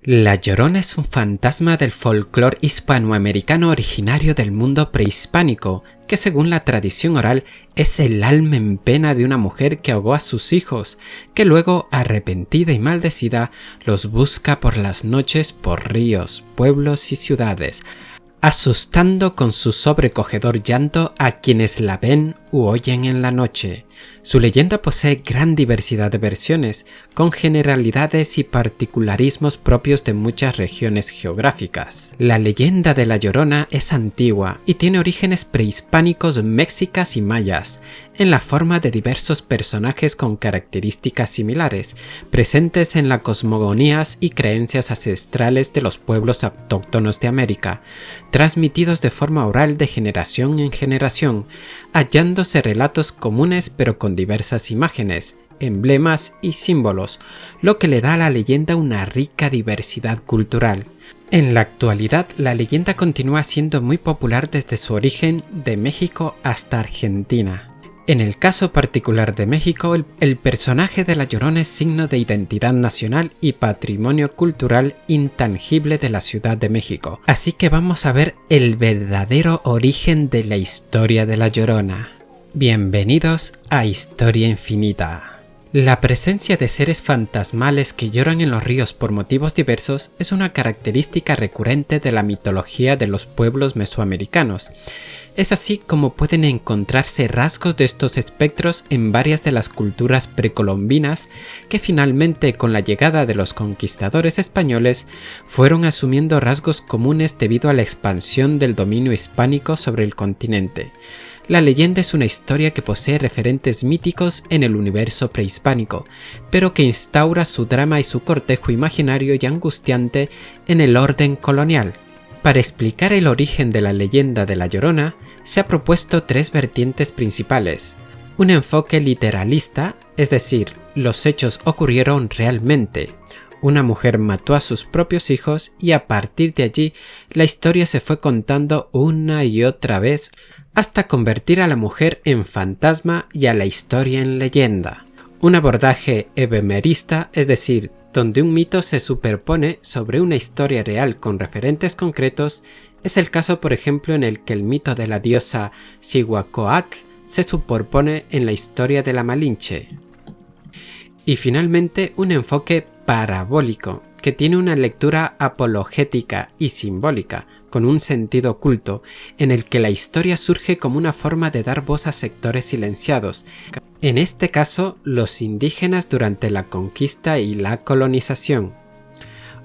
La Llorona es un fantasma del folclore hispanoamericano originario del mundo prehispánico, que según la tradición oral es el alma en pena de una mujer que ahogó a sus hijos, que luego, arrepentida y maldecida, los busca por las noches por ríos, pueblos y ciudades, asustando con su sobrecogedor llanto a quienes la ven u oyen en la noche. Su leyenda posee gran diversidad de versiones, con generalidades y particularismos propios de muchas regiones geográficas. La leyenda de La Llorona es antigua y tiene orígenes prehispánicos mexicas y mayas, en la forma de diversos personajes con características similares, presentes en las cosmogonías y creencias ancestrales de los pueblos autóctonos de América, transmitidos de forma oral de generación en generación, hallándose relatos comunes pero con diversas imágenes, emblemas y símbolos, lo que le da a la leyenda una rica diversidad cultural. En la actualidad, la leyenda continúa siendo muy popular desde su origen de México hasta Argentina. En el caso particular de México, el personaje de La Llorona es signo de identidad nacional y patrimonio cultural intangible de la Ciudad de México. Así que vamos a ver el verdadero origen de la historia de La Llorona. Bienvenidos a Historia Infinita. La presencia de seres fantasmales que lloran en los ríos por motivos diversos es una característica recurrente de la mitología de los pueblos mesoamericanos. Es así como pueden encontrarse rasgos de estos espectros en varias de las culturas precolombinas que finalmente, con la llegada de los conquistadores españoles, fueron asumiendo rasgos comunes debido a la expansión del dominio hispánico sobre el continente. La leyenda es una historia que posee referentes míticos en el universo prehispánico, pero que instaura su drama y su cortejo imaginario y angustiante en el orden colonial. Para explicar el origen de la leyenda de La Llorona, se ha propuesto tres vertientes principales. Un enfoque literalista, es decir, los hechos ocurrieron realmente. Una mujer mató a sus propios hijos y a partir de allí la historia se fue contando una y otra vez hasta convertir a la mujer en fantasma y a la historia en leyenda. Un abordaje ebemerista, es decir, donde un mito se superpone sobre una historia real con referentes concretos, es el caso por ejemplo en el que el mito de la diosa Cihuacóatl se superpone en la historia de la Malinche. Y finalmente un enfoque parabólico, que tiene una lectura apologética y simbólica, con un sentido oculto, en el que la historia surge como una forma de dar voz a sectores silenciados, en este caso los indígenas durante la conquista y la colonización.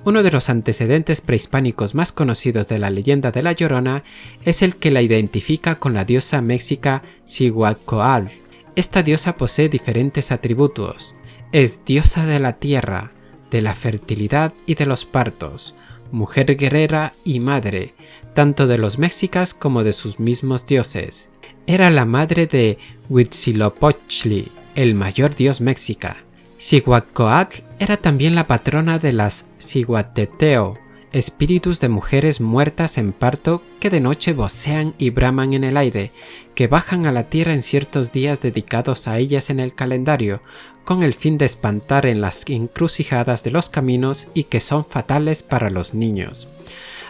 Uno de los antecedentes prehispánicos más conocidos de la leyenda de La Llorona es el que la identifica con la diosa mexica Cihuacóatl. Esta diosa posee diferentes atributos. Es diosa de la tierra, de la fertilidad y de los partos, mujer guerrera y madre, tanto de los mexicas como de sus mismos dioses. Era la madre de Huitzilopochtli, el mayor dios mexica. Cihuacóatl era también la patrona de las Ciguateteo, espíritus de mujeres muertas en parto que de noche vocean y braman en el aire, que bajan a la tierra en ciertos días dedicados a ellas en el calendario, con el fin de espantar en las encrucijadas de los caminos y que son fatales para los niños.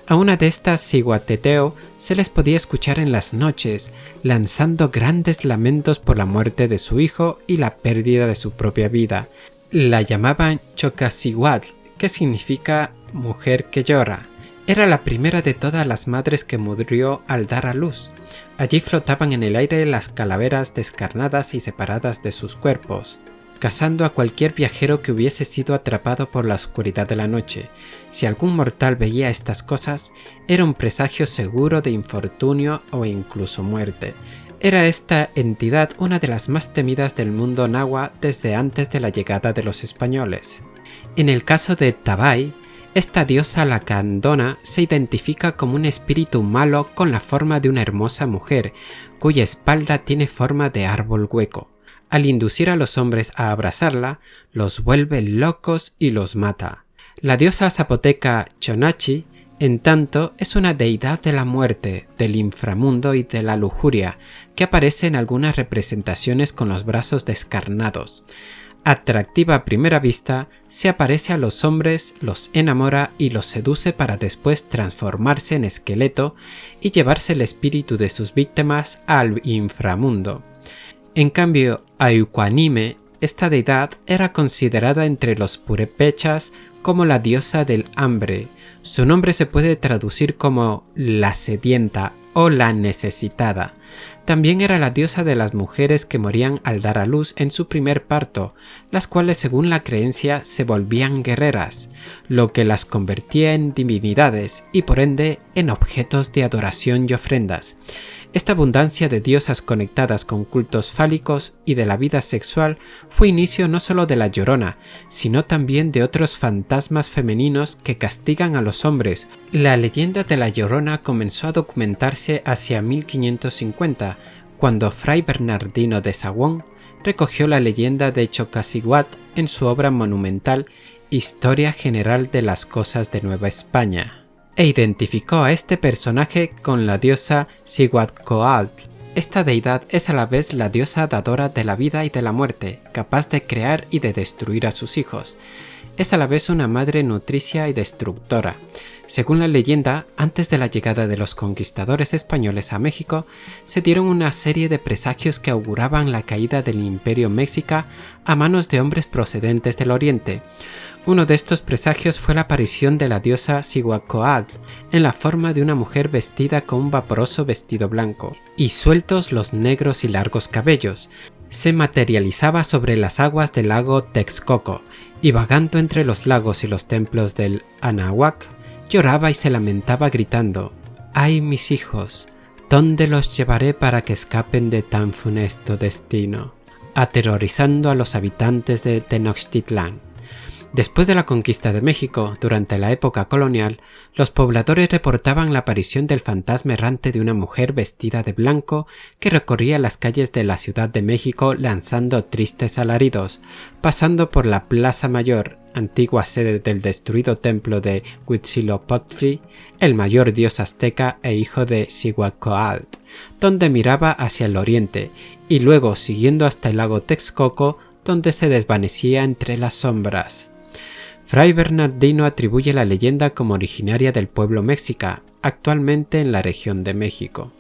A una de estas Ciguateteo se les podía escuchar en las noches, lanzando grandes lamentos por la muerte de su hijo y la pérdida de su propia vida. La llamaban Chocaciguatl, que significa mujer que llora. Era la primera de todas las madres que murió al dar a luz. Allí flotaban en el aire las calaveras descarnadas y separadas de sus cuerpos, cazando a cualquier viajero que hubiese sido atrapado por la oscuridad de la noche. Si algún mortal veía estas cosas, era un presagio seguro de infortunio o incluso muerte. Era esta entidad una de las más temidas del mundo náhuatl desde antes de la llegada de los españoles. En el caso de Tabay, esta diosa lacandona se identifica como un espíritu malo con la forma de una hermosa mujer, cuya espalda tiene forma de árbol hueco. Al inducir a los hombres a abrazarla, los vuelve locos y los mata. La diosa zapoteca Chonachi, en tanto, es una deidad de la muerte, del inframundo y de la lujuria, que aparece en algunas representaciones con los brazos descarnados. Atractiva a primera vista, se aparece a los hombres, los enamora y los seduce para después transformarse en esqueleto y llevarse el espíritu de sus víctimas al inframundo. En cambio, a Ecuanime, esta deidad era considerada entre los purépechas como la diosa del hambre. Su nombre se puede traducir como la sedienta o la necesitada. También era la diosa de las mujeres que morían al dar a luz en su primer parto, las cuales según la creencia se volvían guerreras, lo que las convertía en divinidades y por ende en objetos de adoración y ofrendas. Esta abundancia de diosas conectadas con cultos fálicos y de la vida sexual fue inicio no solo de la Llorona, sino también de otros fantasmas femeninos que castigan a los hombres. La leyenda de la Llorona comenzó a documentarse hacia 1550, cuando Fray Bernardino de Sahagún recogió la leyenda de Choqquecilhuatl en su obra monumental Historia General de las Cosas de Nueva España, e identificó a este personaje con la diosa Cihuatcoatl. Esta deidad es a la vez la diosa dadora de la vida y de la muerte, capaz de crear y de destruir a sus hijos. Es a la vez una madre nutricia y destructora. Según la leyenda, antes de la llegada de los conquistadores españoles a México, se dieron una serie de presagios que auguraban la caída del Imperio Mexica a manos de hombres procedentes del Oriente. Uno de estos presagios fue la aparición de la diosa Cihuatcoatl en la forma de una mujer vestida con un vaporoso vestido blanco y sueltos los negros y largos cabellos. Se materializaba sobre las aguas del lago Texcoco y vagando entre los lagos y los templos del Anahuac, lloraba y se lamentaba gritando: «¡Ay, mis hijos! ¿Dónde los llevaré para que escapen de tan funesto destino?», aterrorizando a los habitantes de Tenochtitlán. Después de la conquista de México, durante la época colonial, los pobladores reportaban la aparición del fantasma errante de una mujer vestida de blanco que recorría las calles de la Ciudad de México lanzando tristes alaridos, pasando por la Plaza Mayor, antigua sede del destruido templo de Huitzilopochtli, el mayor dios azteca e hijo de Cihuatcoatl, donde miraba hacia el oriente, y luego siguiendo hasta el lago Texcoco, donde se desvanecía entre las sombras. Fray Bernardino atribuye la leyenda como originaria del pueblo mexica, actualmente en la región de México.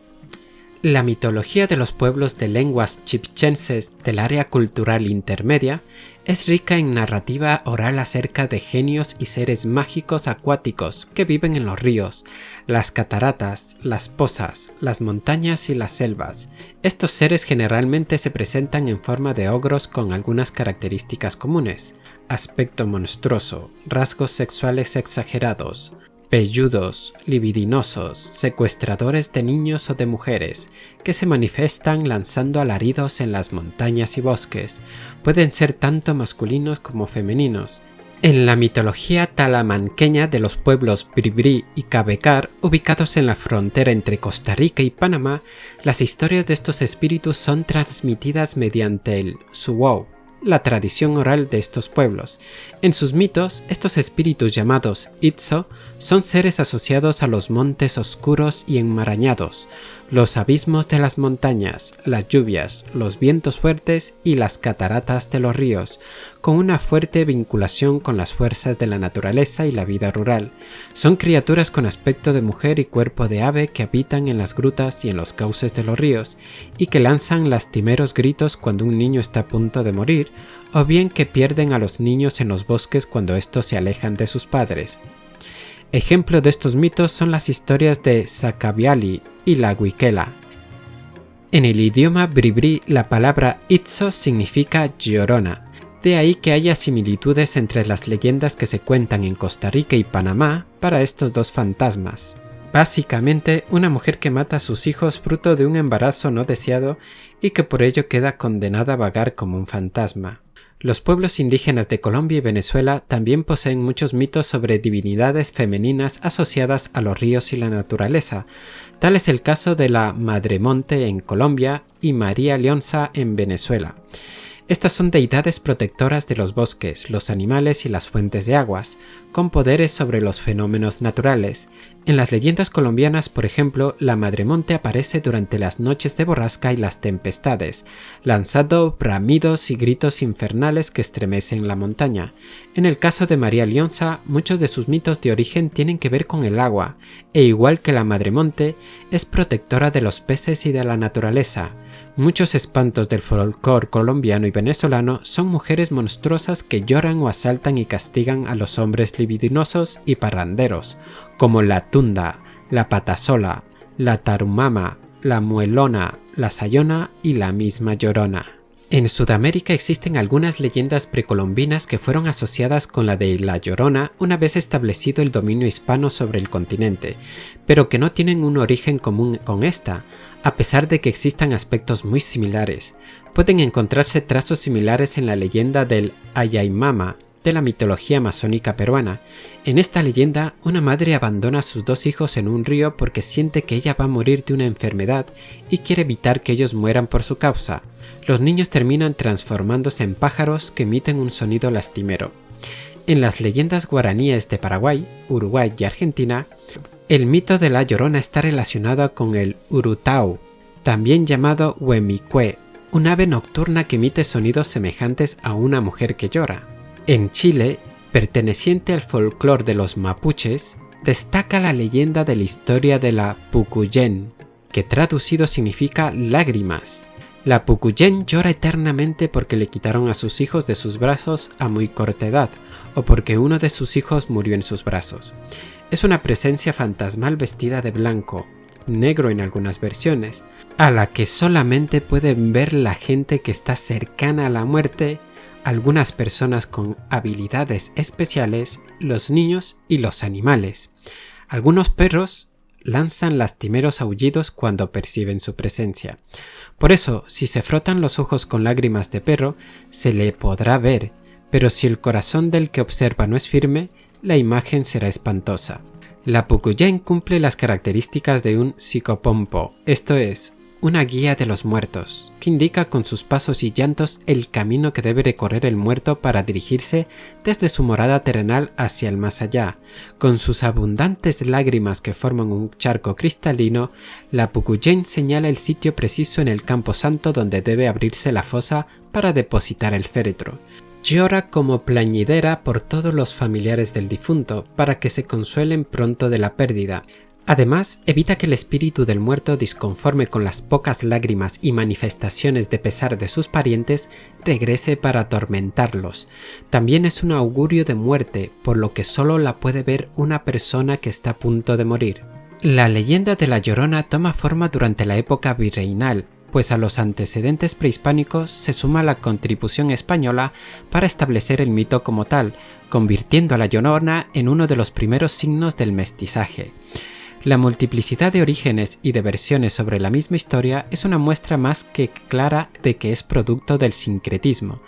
La mitología de los pueblos de lenguas chipchenses del área cultural intermedia es rica en narrativa oral acerca de genios y seres mágicos acuáticos que viven en los ríos, las cataratas, las pozas, las montañas y las selvas. Estos seres generalmente se presentan en forma de ogros con algunas características comunes: aspecto monstruoso, rasgos sexuales exagerados, velludos, libidinosos, secuestradores de niños o de mujeres, que se manifiestan lanzando alaridos en las montañas y bosques. Pueden ser tanto masculinos como femeninos. En la mitología talamanqueña de los pueblos Bribri y Cabecar, ubicados en la frontera entre Costa Rica y Panamá, las historias de estos espíritus son transmitidas mediante el suwou, la tradición oral de estos pueblos. En sus mitos, estos espíritus llamados Itzo son seres asociados a los montes oscuros y enmarañados, los abismos de las montañas, las lluvias, los vientos fuertes y las cataratas de los ríos, con una fuerte vinculación con las fuerzas de la naturaleza y la vida rural. Son criaturas con aspecto de mujer y cuerpo de ave que habitan en las grutas y en los cauces de los ríos, y que lanzan lastimeros gritos cuando un niño está a punto de morir, o bien que pierden a los niños en los bosques cuando estos se alejan de sus padres. Ejemplo de estos mitos son las historias de Sacabiali y la Huiquela. En el idioma bribri, la palabra Itzo significa llorona, de ahí que haya similitudes entre las leyendas que se cuentan en Costa Rica y Panamá para estos dos fantasmas. Básicamente, una mujer que mata a sus hijos fruto de un embarazo no deseado y que por ello queda condenada a vagar como un fantasma. Los pueblos indígenas de Colombia y Venezuela también poseen muchos mitos sobre divinidades femeninas asociadas a los ríos y la naturaleza. Tal es el caso de la Madre Monte en Colombia y María Leonza en Venezuela. Estas son deidades protectoras de los bosques, los animales y las fuentes de aguas, con poderes sobre los fenómenos naturales. En las leyendas colombianas, por ejemplo, la Madremonte aparece durante las noches de borrasca y las tempestades, lanzando bramidos y gritos infernales que estremecen la montaña. En el caso de María Lionza, muchos de sus mitos de origen tienen que ver con el agua, e igual que la Madremonte, es protectora de los peces y de la naturaleza. Muchos espantos del folclore colombiano y venezolano son mujeres monstruosas que lloran o asaltan y castigan a los hombres libidinosos y parranderos, como la Tunda, la Patasola, la Tarumama, la Muelona, la Sayona y la misma Llorona. En Sudamérica existen algunas leyendas precolombinas que fueron asociadas con la de La Llorona una vez establecido el dominio hispano sobre el continente, pero que no tienen un origen común con esta, a pesar de que existan aspectos muy similares. Pueden encontrarse trazos similares en la leyenda del Ayaimama de la mitología amazónica peruana. En esta leyenda, una madre abandona a sus dos hijos en un río porque siente que ella va a morir de una enfermedad y quiere evitar que ellos mueran por su causa. Los niños terminan transformándose en pájaros que emiten un sonido lastimero. En las leyendas guaraníes de Paraguay, Uruguay y Argentina, el mito de la Llorona está relacionado con el Urutau, también llamado Huemicue, un ave nocturna que emite sonidos semejantes a una mujer que llora. En Chile, perteneciente al folclore de los mapuches, destaca la leyenda de la historia de la Pucuyén, que traducido significa lágrimas. La Pucuyén llora eternamente porque le quitaron a sus hijos de sus brazos a muy corta edad, o porque uno de sus hijos murió en sus brazos. Es una presencia fantasmal vestida de blanco, negro en algunas versiones, a la que solamente pueden ver la gente que está cercana a la muerte, algunas personas con habilidades especiales, los niños y los animales. Algunos perros lanzan lastimeros aullidos cuando perciben su presencia. Por eso, si se frotan los ojos con lágrimas de perro, se le podrá ver, pero si el corazón del que observa no es firme, la imagen será espantosa. La Pucuyén cumple las características de un psicopompo, esto es, una guía de los muertos, que indica con sus pasos y llantos el camino que debe recorrer el muerto para dirigirse desde su morada terrenal hacia el más allá. Con sus abundantes lágrimas que forman un charco cristalino, la Pucuyén señala el sitio preciso en el campo santo donde debe abrirse la fosa para depositar el féretro. Llora como plañidera por todos los familiares del difunto para que se consuelen pronto de la pérdida. Además, evita que el espíritu del muerto, disconforme con las pocas lágrimas y manifestaciones de pesar de sus parientes, regrese para atormentarlos. También es un augurio de muerte, por lo que solo la puede ver una persona que está a punto de morir. La leyenda de la Llorona toma forma durante la época virreinal, pues a los antecedentes prehispánicos se suma la contribución española para establecer el mito como tal, convirtiendo a la Llorona en uno de los primeros signos del mestizaje. La multiplicidad de orígenes y de versiones sobre la misma historia es una muestra más que clara de que es producto del sincretismo.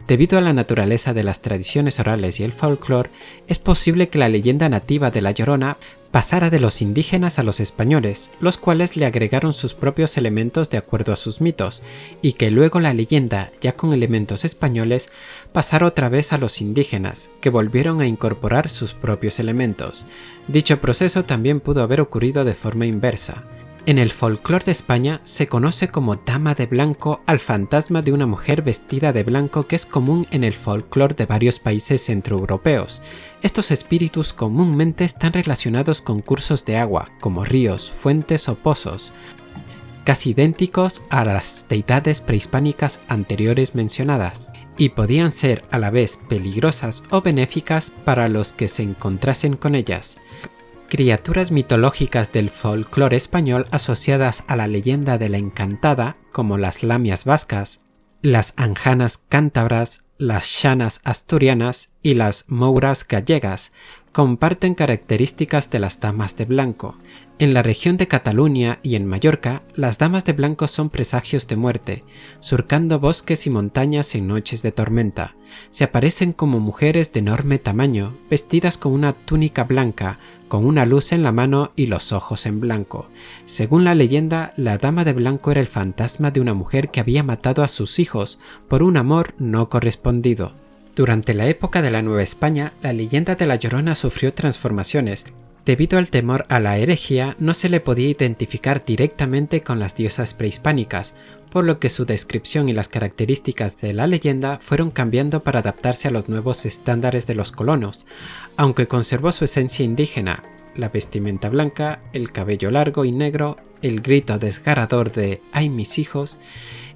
Debido a la naturaleza de las tradiciones orales y el folclore, es posible que la leyenda nativa de la Llorona pasara de los indígenas a los españoles, los cuales le agregaron sus propios elementos de acuerdo a sus mitos, y que luego la leyenda, ya con elementos españoles, pasara otra vez a los indígenas, que volvieron a incorporar sus propios elementos. Dicho proceso también pudo haber ocurrido de forma inversa. En el folclore de España se conoce como Dama de Blanco al fantasma de una mujer vestida de blanco que es común en el folclore de varios países centroeuropeos. Estos espíritus comúnmente están relacionados con cursos de agua, como ríos, fuentes o pozos, casi idénticos a las deidades prehispánicas anteriores mencionadas, y podían ser a la vez peligrosas o benéficas para los que se encontrasen con ellas. Criaturas mitológicas del folclore español asociadas a la leyenda de la Encantada, como las lamias vascas, las anjanas cántabras, las llanas asturianas y las mouras gallegas, comparten características de las damas de blanco. En la región de Cataluña y en Mallorca, las damas de blanco son presagios de muerte, surcando bosques y montañas en noches de tormenta. Se aparecen como mujeres de enorme tamaño, vestidas con una túnica blanca, con una luz en la mano y los ojos en blanco. Según la leyenda, la dama de blanco era el fantasma de una mujer que había matado a sus hijos por un amor no correspondido. Durante la época de la Nueva España, la leyenda de la Llorona sufrió transformaciones. Debido al temor a la herejía, no se le podía identificar directamente con las diosas prehispánicas, por lo que su descripción y las características de la leyenda fueron cambiando para adaptarse a los nuevos estándares de los colonos, aunque conservó su esencia indígena, la vestimenta blanca, el cabello largo y negro, el grito desgarrador de «¡Ay, mis hijos!»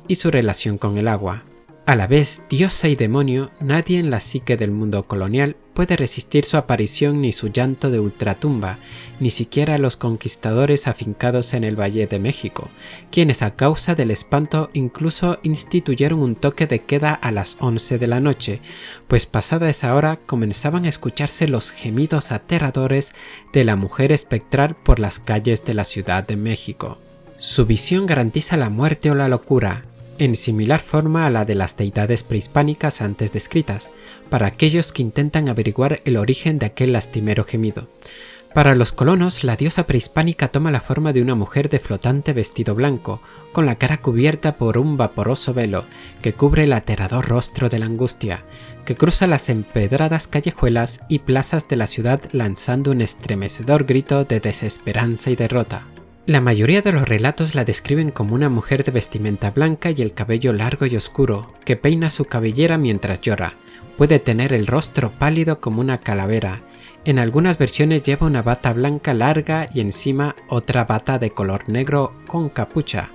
y su relación con el agua. A la vez diosa y demonio, nadie en la psique del mundo colonial puede resistir su aparición ni su llanto de ultratumba, ni siquiera los conquistadores afincados en el Valle de México, quienes a causa del espanto incluso instituyeron un toque de queda a las 11 de la noche, pues pasada esa hora comenzaban a escucharse los gemidos aterradores de la mujer espectral por las calles de la Ciudad de México. Su visión garantiza la muerte o la locura, en similar forma a la de las deidades prehispánicas antes descritas, para aquellos que intentan averiguar el origen de aquel lastimero gemido. Para los colonos, la diosa prehispánica toma la forma de una mujer de flotante vestido blanco, con la cara cubierta por un vaporoso velo que cubre el aterrador rostro de la angustia, que cruza las empedradas callejuelas y plazas de la ciudad lanzando un estremecedor grito de desesperanza y derrota. La mayoría de los relatos la describen como una mujer de vestimenta blanca y el cabello largo y oscuro, que peina su cabellera mientras llora. Puede tener el rostro pálido como una calavera. En algunas versiones lleva una bata blanca larga y encima otra bata de color negro con capucha.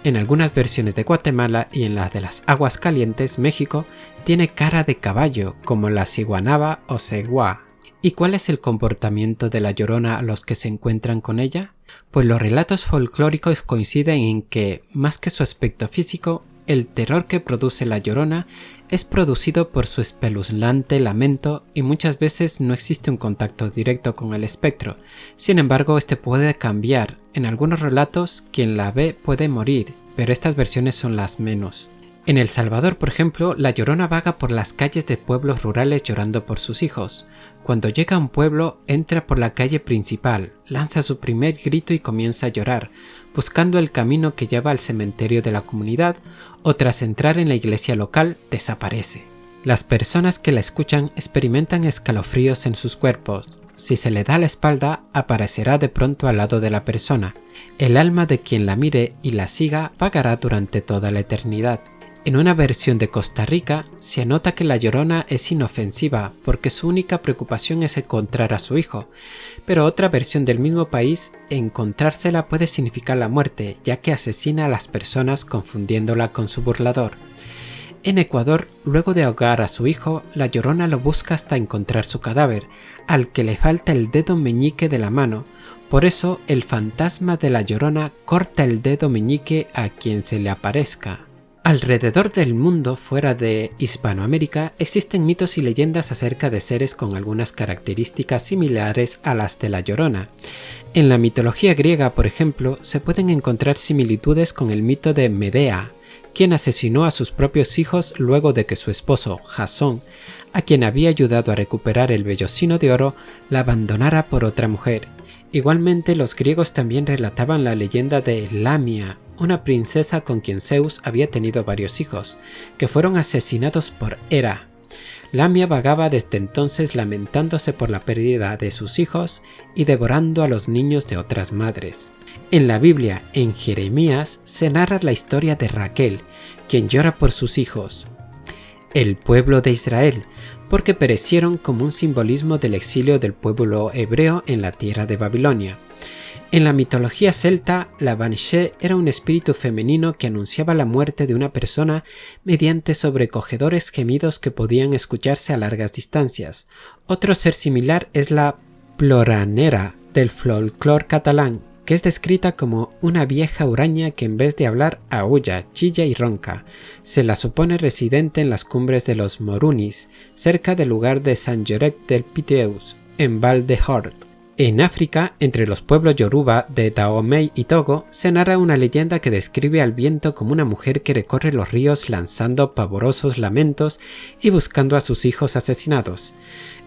En algunas versiones de Guatemala y en las de las Aguas Calientes, México, tiene cara de caballo, como la ciguanaba o ceguá. ¿Y cuál es el comportamiento de la Llorona a los que se encuentran con ella? Pues los relatos folclóricos coinciden en que, más que su aspecto físico, el terror que produce la Llorona es producido por su espeluznante lamento y muchas veces no existe un contacto directo con el espectro. Sin embargo, este puede cambiar. En algunos relatos, quien la ve puede morir, pero estas versiones son las menos. En El Salvador, por ejemplo, la Llorona vaga por las calles de pueblos rurales llorando por sus hijos. Cuando llega a un pueblo, entra por la calle principal, lanza su primer grito y comienza a llorar, buscando el camino que lleva al cementerio de la comunidad, o tras entrar en la iglesia local, desaparece. Las personas que la escuchan experimentan escalofríos en sus cuerpos. Si se le da la espalda, aparecerá de pronto al lado de la persona. El alma de quien la mire y la siga vagará durante toda la eternidad. En una versión de Costa Rica se anota que la Llorona es inofensiva porque su única preocupación es encontrar a su hijo, pero otra versión del mismo país, encontrársela puede significar la muerte, ya que asesina a las personas confundiéndola con su burlador. En Ecuador, luego de ahogar a su hijo, la Llorona lo busca hasta encontrar su cadáver, al que le falta el dedo meñique de la mano. Por eso, el fantasma de la Llorona corta el dedo meñique a quien se le aparezca. Alrededor del mundo fuera de Hispanoamérica existen mitos y leyendas acerca de seres con algunas características similares a las de la Llorona. En la mitología griega, por ejemplo, se pueden encontrar similitudes con el mito de Medea, quien asesinó a sus propios hijos luego de que su esposo, Jasón, a quien había ayudado a recuperar el vellocino de oro, la abandonara por otra mujer. Igualmente, los griegos también relataban la leyenda de Lamia, una princesa con quien Zeus había tenido varios hijos, que fueron asesinados por Hera. Lamia vagaba desde entonces lamentándose por la pérdida de sus hijos y devorando a los niños de otras madres. En la Biblia, en Jeremías, se narra la historia de Raquel, quien llora por sus hijos, el pueblo de Israel, porque perecieron como un simbolismo del exilio del pueblo hebreo en la tierra de Babilonia. En la mitología celta, la Banshee era un espíritu femenino que anunciaba la muerte de una persona mediante sobrecogedores gemidos que podían escucharse a largas distancias. Otro ser similar es la ploranera del folclore catalán, que es descrita como una vieja huraña que en vez de hablar aúlla, chilla y ronca. Se la supone residente en las cumbres de los Morunis, cerca del lugar de Sant Lloret del Piteus. en Val de Hort. En África, entre los pueblos yoruba de Dahomey y Togo, se narra una leyenda que describe al viento como una mujer que recorre los ríos lanzando pavorosos lamentos y buscando a sus hijos asesinados.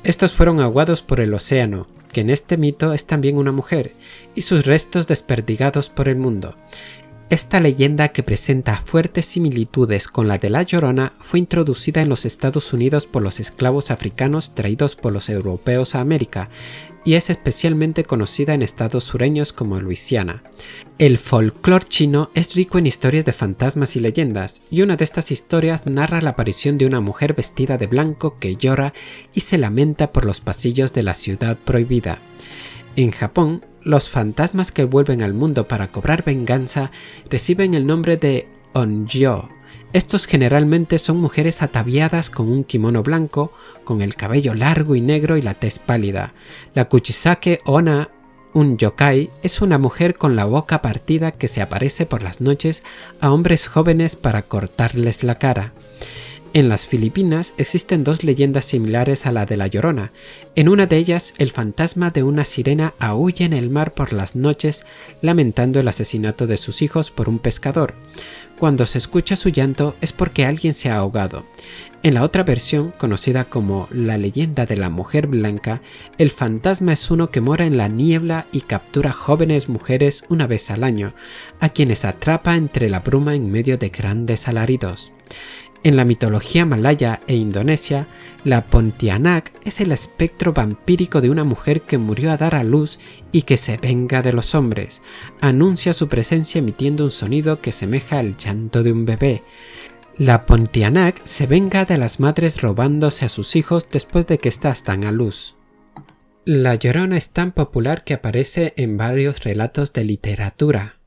Estos fueron aguados por el océano, que en este mito es también una mujer, y sus restos desperdigados por el mundo. Esta leyenda, que presenta fuertes similitudes con la de La Llorona, fue introducida en los Estados Unidos por los esclavos africanos traídos por los europeos a América, y es especialmente conocida en estados sureños como Luisiana. El folclore chino es rico en historias de fantasmas y leyendas, y una de estas historias narra la aparición de una mujer vestida de blanco que llora y se lamenta por los pasillos de la ciudad prohibida. En Japón, los fantasmas que vuelven al mundo para cobrar venganza reciben el nombre de Onryo. Estos generalmente son mujeres ataviadas con un kimono blanco, con el cabello largo y negro y la tez pálida. La Kuchisake Onna, un yokai, es una mujer con la boca partida que se aparece por las noches a hombres jóvenes para cortarles la cara. En las Filipinas existen dos leyendas similares a la de La Llorona. En una de ellas, el fantasma de una sirena aúlla en el mar por las noches, lamentando el asesinato de sus hijos por un pescador. Cuando se escucha su llanto es porque alguien se ha ahogado. En la otra versión, conocida como la leyenda de la mujer blanca, el fantasma es uno que mora en la niebla y captura jóvenes mujeres una vez al año, a quienes atrapa entre la bruma en medio de grandes alaridos. En la mitología malaya e indonesia, la Pontianak es el espectro vampírico de una mujer que murió a dar a luz y que se venga de los hombres. Anuncia su presencia emitiendo un sonido que semeja al llanto de un bebé. La Pontianak se venga de las madres robándose a sus hijos después de que éstas dan a luz. La Llorona es tan popular que aparece en varios relatos de literatura.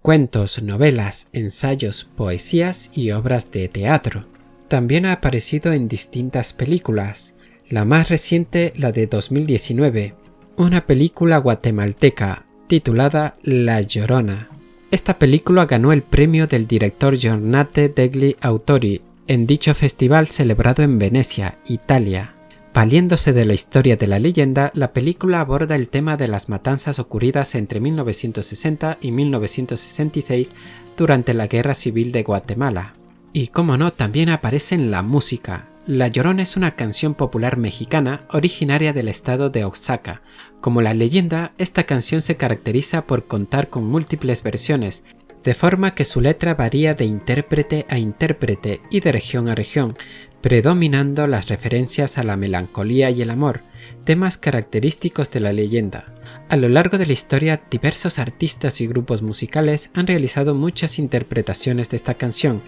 Cuentos, novelas, ensayos, poesías y obras de teatro. También ha aparecido en distintas películas, la más reciente la de 2019, una película guatemalteca titulada La Llorona. Esta película ganó el premio del director Giornate degli Autori en dicho festival celebrado en Venecia, Italia. Valiéndose de la historia de la leyenda, la película aborda el tema de las matanzas ocurridas entre 1960 y 1966 durante la Guerra Civil de Guatemala. Y como no, también aparece en la música. La Llorona es una canción popular mexicana originaria del estado de Oaxaca. Como la leyenda, esta canción se caracteriza por contar con múltiples versiones, de forma que su letra varía de intérprete a intérprete y de región a región, predominando las referencias a la melancolía y el amor, temas característicos de la leyenda. A lo largo de la historia, diversos artistas y grupos musicales han realizado muchas interpretaciones de esta canción.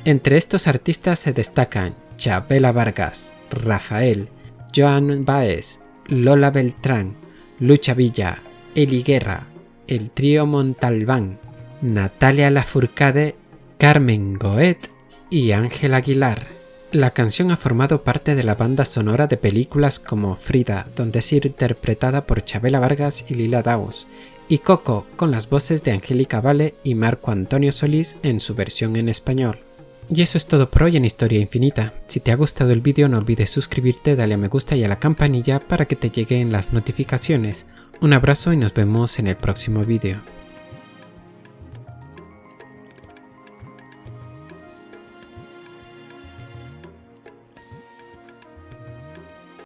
Entre estos artistas se destacan Chabela Vargas, Rafael, Joan Baez, Lola Beltrán, Lucha Villa, Eli Guerra, el trío Montalbán, Natalia Lafourcade, Carmen Goet y Ángel Aguilar. La canción ha formado parte de la banda sonora de películas como Frida, donde es interpretada por Chabela Vargas y Lila Downs, y Coco, con las voces de Angélica Vale y Marco Antonio Solís en su versión en español. Y eso es todo por hoy en Historia Infinita. Si te ha gustado el vídeo no olvides suscribirte, darle a me gusta y a la campanilla para que te lleguen las notificaciones. Un abrazo y nos vemos en el próximo vídeo.